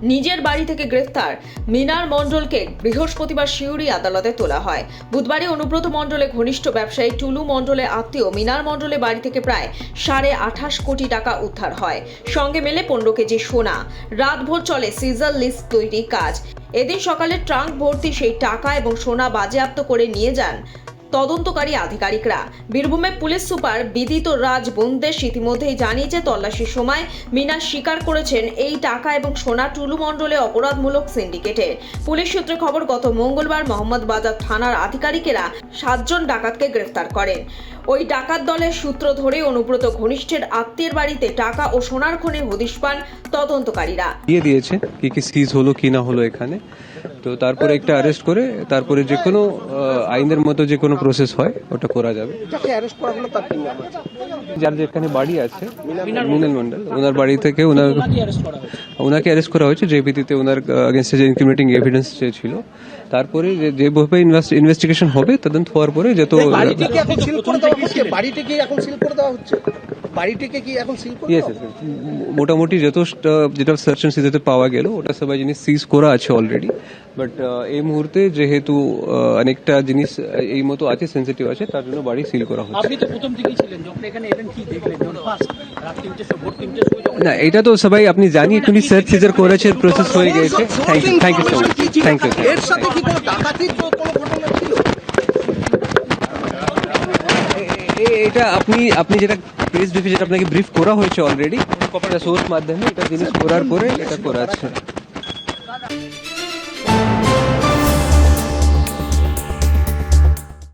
নিজের বাড়ি থেকে গ্রেফতার মিনার মণ্ডলকে বৃহস্পতিবার সিউড়ি আদালতে তোলা হয়। বুধবারই অনুব্রত মণ্ডলের ঘনিষ্ঠ ব্যবসায়ী টুলু মণ্ডলের আত্মীয় মিনার মণ্ডলের বাড়ি থেকে প্রায় 28.5 কোটি টাকা উদ্ধার হয়। সঙ্গে মেলে 15 কেজি সোনা। রাতভর চলে সিজার লিস্ট তৈরি কাজ। এদিন সকালে ট্রাঙ্ক ভর্তি সেই টাকা এবং সোনা বাজেয়াপ্ত করে নিয়ে যান তদন্তকারী আধিকারিকরা। বীরভূমে পুলিশ সুপার বিদিত রাজ বন্দেশ ইতিমধ্যেই জানিয়েছে, তল্লাশির সময় মিনা স্বীকার করেছেন এই টাকা এবং সোনা টুলু মণ্ডলে অপরাধমূলক সিন্ডিকেটের। পুলিশ সূত্রে খবর, গত মঙ্গলবার মোহাম্মদবাজার থানার আধিকারিকেরা 7 জন ডাকাতকে গ্রেফতার করেন। ওই ডাকাত দলের সূত্র ধরে অনুব্রত ঘনিষ্ঠের আত্মীয়ের বাড়িতে টাকা ও সোনার খনি হদিশ পান তদন্তকারীরা। দিয়ে দিয়েছে কি সিজ হলো কি না হলো এখানে, তো তারপরে একটা অ্যারেস্ট করে তারপরে যে কোনো আইনের মতো যে কোনো প্রসেস হয় ওটা করা যাবে। যার যেখানে বাড়ি আছে মিনাল মন্ডল, ওনার বাড়ি থেকে ওনাকে অ্যারেস্ট করা হয়েছে যে ভিত্তিতে ওনার আগেনস্টে যে ইনক্রিমিনেটিং এভিডেন্স ছিল। তারপরে যেভাবে ইনভেস্টিগেশন হবে তদন্ত হওয়ার পরে যত মোটামুটি যেটা সার্চ এন্ড সিজতে পাওয়া গেল ওটা সবাই জিনিস সিজ করা আছে অলরেডি। বাট এই মুহূর্তে যেহেতু অনেকটা জিনিস এই মতো আছে, সেন্সিটিভ আছে, তার জন্য বাড়ি সিল করা হচ্ছে। আপনি তো প্রথম থেকেই ছিলেন যখন এখানে এলেন, কি দেখলেন যখন ফার্স্ট রাত 3:00 না, এটা তো সবাই আপনি জানি এখনই সার্চ সিজার করেছে, প্রসেস হয়ে গেছে। Thank you so much. Thank you. এর সাথে কি কোনো ডাকাতির কোনো ঘটনা ছিল? এটা আপনি যেটা প্রেস ব্রিফে যেটা আপনাকে ব্রিফ করা হয়েছে অলরেডি, সোর্স মাধ্যমে এটা জিনিস করার পরে এটা করা আছে।